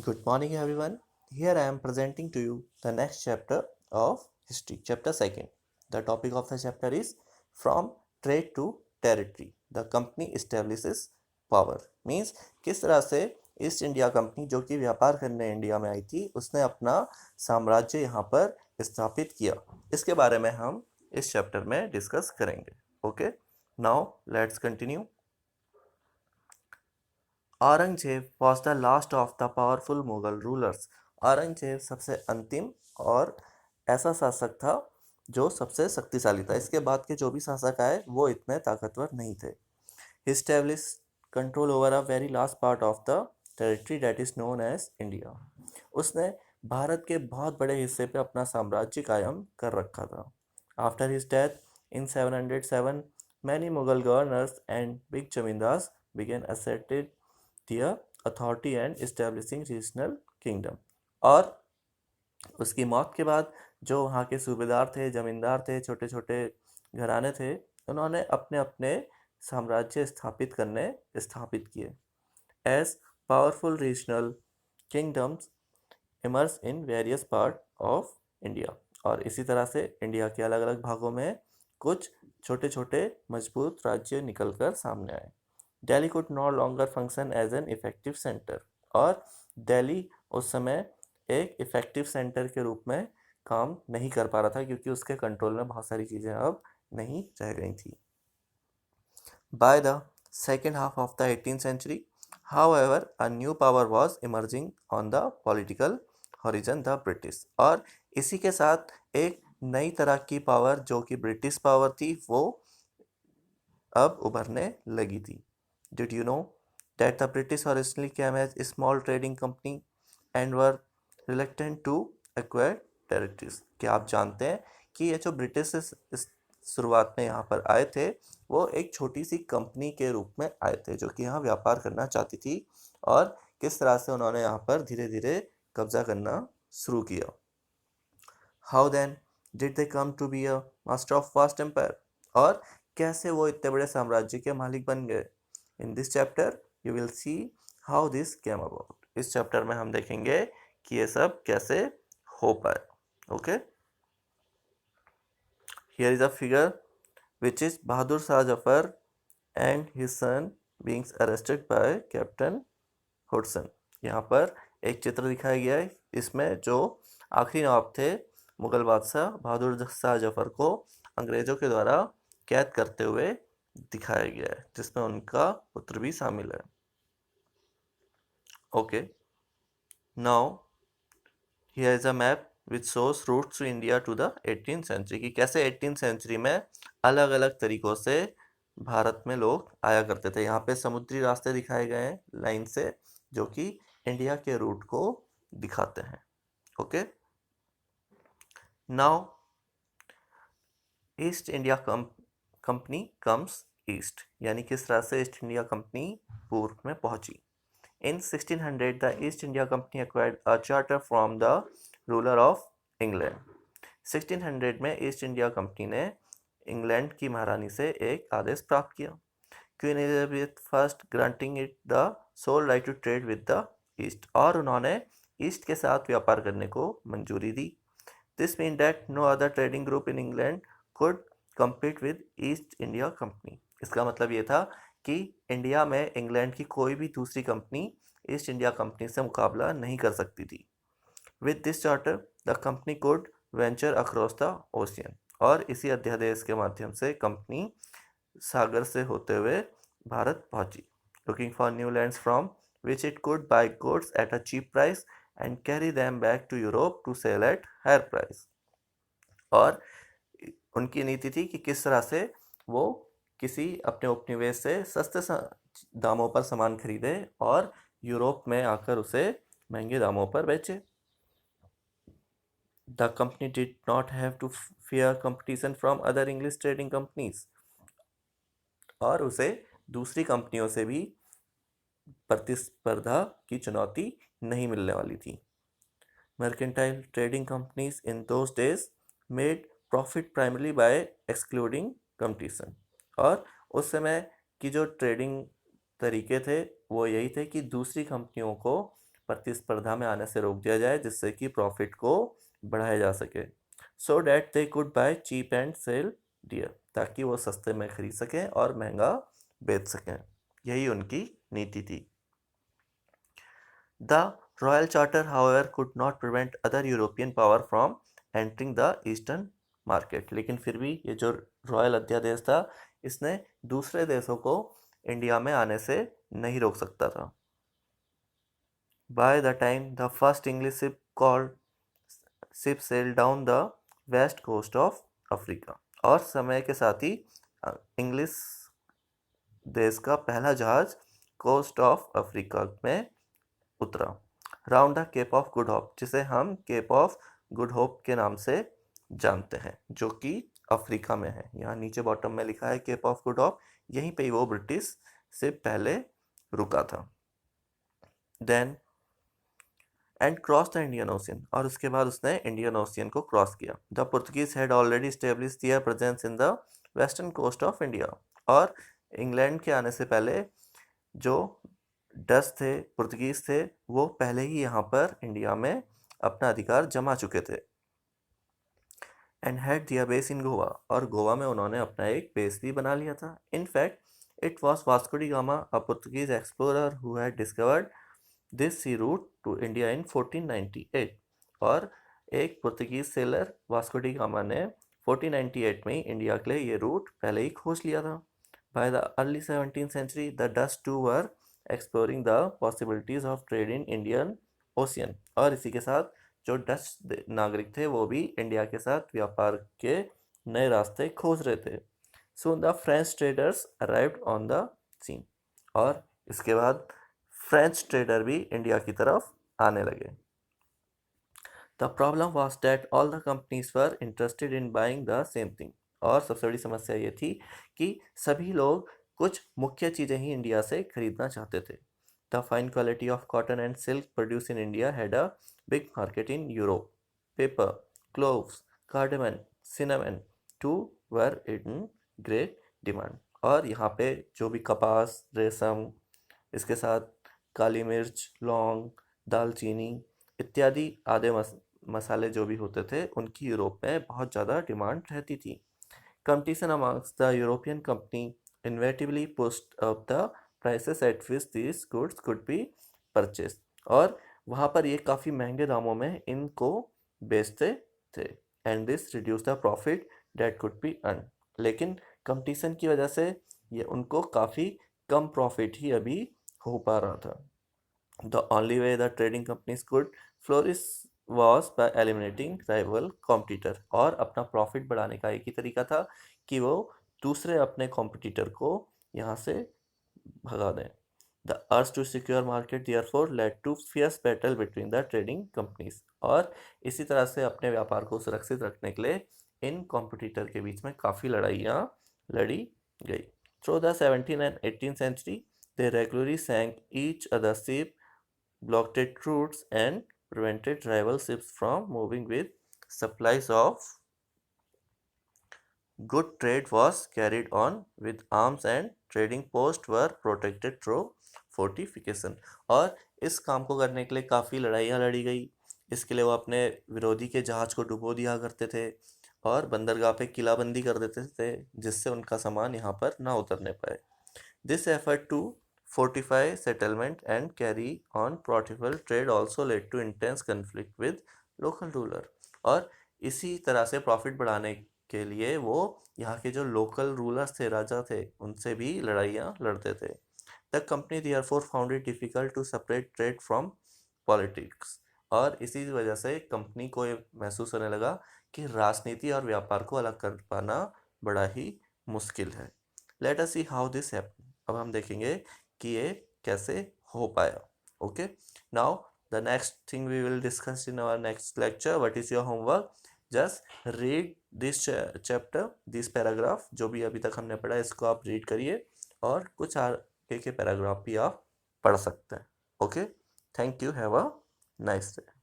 Good morning, everyone. Here I am presenting to you the next chapter of history, chapter 2nd. The topic of the chapter is From Trade to Territory. The company establishes power. Means किस तरह से east India company जो कि व्यापार करने India में आई थी उसने अपना साम्राज्य यहाँ पर स्थापित किया। इसके बारे में हम इस चैप्टर में डिस्कस करेंगे। Okay, now let's continue. Aurangzeb was the last of the powerful Mughal rulers. Aurangzeb सबसे अंतिम और ऐसा शासक था जो सबसे शक्तिशाली था। इसके बाद के जो भी शासक आए वो इतने ताकतवर नहीं थे। He established control over a very large part of the territory that is known as India. उसने भारत के बहुत बड़े हिस्से पे अपना साम्राज्य कायम कर रखा था। After his death in 707, many Mughal governors and big zamindars began asserting their authority and establishing regional kingdom. और उसकी मौत के बाद जो वहाँ के सूबेदार थे, जमींदार थे, छोटे छोटे घराने थे, उन्होंने अपने अपने साम्राज्य स्थापित किए। As powerful regional kingdoms emerged in various parts of India. और इसी तरह से इंडिया के अलग अलग भागों में कुछ छोटे छोटे मजबूत राज्य निकलकर सामने आए। Delhi could no longer function as an effective center. और दिल्ली उस समय एक इफेक्टिव सेंटर के रूप में काम नहीं कर पा रहा था क्योंकि उसके कंट्रोल में बहुत सारी चीज़ें अब नहीं रह गई थी। By the second half of the 18th century, however, a new power was emerging on the political horizon, the British. और इसी के साथ एक नई तरह की पावर जो कि ब्रिटिश पावर थी वो अब उभरने लगी थी। Did you know that the British originally came as a small trading company and were reluctant to acquire territories? क्या आप जानते हैं कि ये जो ब्रिटिश इस शुरुआत में यहाँ पर आए थे वो एक छोटी सी कंपनी के रूप में आए थे जो कि यहाँ व्यापार करना चाहती थी और किस तरह से उन्होंने यहाँ पर धीरे धीरे कब्जा करना शुरू किया। How then did they come to be a master of vast empire? और कैसे वो इतने बड़े साम्राज्य के मालिक बन गए? In this chapter you will see how this came about. इस चैप्टर में हम देखेंगे कि ये सब कैसे हो पाए। Okay? Here is a figure which is Bahadur Shah Jafar and his son being arrested by Captain Hudson. यहाँ पर एक चित्र दिखाया गया है। इसमें जो आखिरी नवाब थे मुगल बादशाह बहादुर शाह जफर को अंग्रेजों के द्वारा कैद करते हुए दिखाया गया है जिसमें उनका पुत्र भी शामिल है। Okay, now here is a map which shows routes to India to the 18th century कि कैसे 18th सेंचुरी में अलग अलग तरीकों से भारत में लोग आया करते थे। यहाँ पे समुद्री रास्ते दिखाए गए हैं लाइन से जो कि इंडिया के रूट को दिखाते हैं। Okay, now east India company comes east, यानी किस तरह से ईस्ट इंडिया कंपनी पूर्व में पहुंची। In 1600, the East India Company acquired a charter from the ruler of England. 1600 में ईस्ट इंडिया कंपनी ने इंग्लैंड की महारानी से एक आदेश प्राप्त किया। Queen Elizabeth first granting it the sole right to trade with the East, और उन्होंने ईस्ट के साथ व्यापार करने को मंजूरी दी। This mean that no other trading group in England could compete with East India Company. इसका मतलब ये था कि इंडिया में इंग्लैंड की कोई भी दूसरी कंपनी ईस्ट इंडिया कंपनी से मुकाबला नहीं कर सकती थी। With this charter the company could venture across the ocean, और इसी अध्यादेश के माध्यम से कंपनी सागर से होते हुए भारत पहुंची। Looking for new lands from which it could buy goods at a cheap price and carry them back to Europe to sell at higher price. और उनकी नीति थी कि किस तरह से वो किसी अपने उपनिवेश से सस्ते दामों पर सामान खरीदे और यूरोप में आकर उसे महंगे दामों पर बेचे। The company did not have to fear competition from other English trading companies, और उसे दूसरी कंपनियों से भी प्रतिस्पर्धा की चुनौती नहीं मिलने वाली थी। Mercantile trading companies in those days made profit primarily by excluding competition, और उस समय की जो ट्रेडिंग तरीके थे वो यही थे कि दूसरी कंपनियों को प्रतिस्पर्धा में आने से रोक दिया जाए, जिससे कि प्रॉफिट को बढ़ाया जा सके, so that they could buy cheap and sell dear, ताकि वो सस्ते में खरीद सकें और महंगा बेच सकें। यही उनकी नीति थी। The royal charter however could not prevent other European power from entering the eastern market, लेकिन फिर भी ये जो रॉयल अध्यादेश था, इसने दूसरे देशों को इंडिया में आने से नहीं रोक सकता था। By the time the first English ship sailed down the west coast of Africa, और समय के साथ ही इंग्लिश देश का पहला जहाज कोस्ट ऑफ अफ्रीका में उतरा। Round the Cape of Good Hope, जिसे हम केप ऑफ गुड होप के नाम से जानते हैं, जो कि अफ्रीका में है। यहाँ नीचे बॉटम में लिखा है केप ऑफ गुड होप, यहीं पे वो ब्रिटिश से पहले रुका था। Then and cross the Indian Ocean, और उसके बाद उसने इंडियन ओशियन को क्रॉस किया। The Portuguese had already establish their presence in the western coast of India, और इंग्लैंड के आने से पहले जो डच थे, पुर्तगीज थे, वो पहले ही यहाँ पर इंडिया में अपना अधिकार जमा चुके थे। And had their base in Goa, और गोवा में उन्होंने अपना एक बेस भी बना लिया था। In fact it was Vasco da Gama, a Portuguese explorer who had discovered this sea route to India in 1498, और एक Portuguese sailor Vasco da Gama ने 1498 में इंडिया के लिए ये रूट पहले ही खोज लिया था। By the early 17th century the Dutch too were exploring the possibilities of trade in Indian Ocean, और इसी के साथ जो डच नागरिक थे वो भी इंडिया के साथ व्यापार के नए रास्ते खोज रहे थे। Soon the French traders arrived on the scene, और इसके बाद फ्रेंच ट्रेडर भी इंडिया की तरफ आने लगे। The problem was that all the companies were interested in buying the same thing, और सबसे बड़ी समस्या ये थी कि सभी लोग कुछ मुख्य चीज़ें ही इंडिया से खरीदना चाहते थे। The fine quality of cotton and silk produce in India had a big market in Europe. Pepper, cloves, cardamom, cinnamon too were in great demand, और यहाँ पे जो भी कपास, रेशम, इसके साथ काली मिर्च, लौंग, दालचीनी इत्यादि आदि मसाले जो भी होते थे, उनकी यूरोप में बहुत ज़्यादा डिमांड रहती थी। Competition amongst the European company inevitably pushed up the prices at which these goods could be purchase, और वहाँ पर ये काफ़ी महंगे दामों में इनको बेचते थे। And this reduce the profit that could be earn, लेकिन कंपटीशन की वजह से ये उनको काफ़ी कम प्रॉफिट ही अभी हो पा रहा था। The only way the trading companies could flourish was by eliminating rival competitor, और अपना प्रॉफिट बढ़ाने का एक ही तरीका था कि वो दूसरे अपने कॉम्पिटिटर को यहाँ से भगा दें। The urge to secure market therefore led to fierce battle between the trading companies, और इसी तरह से अपने व्यापार को सुरक्षित रखने के लिए इन कॉम्पिटिटर के बीच में काफ़ी लड़ाइयाँ लड़ी गई। Through the 17th and 18th century, they regularly sank each other's ship, blockaded routes, and prevented rival ships from moving with supplies of good trade was carried on with arms, and trading posts were protected through fortification, और इस काम को करने के लिए काफ़ी लड़ाइयाँ लड़ी गई। इसके लिए वो अपने विरोधी के जहाज को डुबो दिया करते थे और बंदरगाह पे किलाबंदी कर देते थे, जिससे उनका सामान यहाँ पर ना उतरने पाए। This effort to fortify settlement and carry on profitable trade also led to intense conflict with local ruler, और इसी तरह से प्रॉफिट बढ़ाने के लिए वो यहाँ के जो लोकल रूलर्स थे, राजा थे, उनसे भी लड़ाइयाँ लड़ते थे। The company therefore found it difficult to separate trade from politics, और इसी वजह से कंपनी को ये महसूस होने लगा कि राजनीति और व्यापार को अलग कर पाना बड़ा ही मुश्किल है। Let us see how this happen, अब हम देखेंगे कि ये कैसे हो पाया। Okay, now the next thing we will discuss in our next lecture. What is your homework? Just read this chapter, this paragraph, जो भी अभी तक हमने पढ़ा इसको आप रीड करिए, और कुछ आगे के पैराग्राफ भी आप पढ़ सकते हैं। Okay, thank you, have a nice day.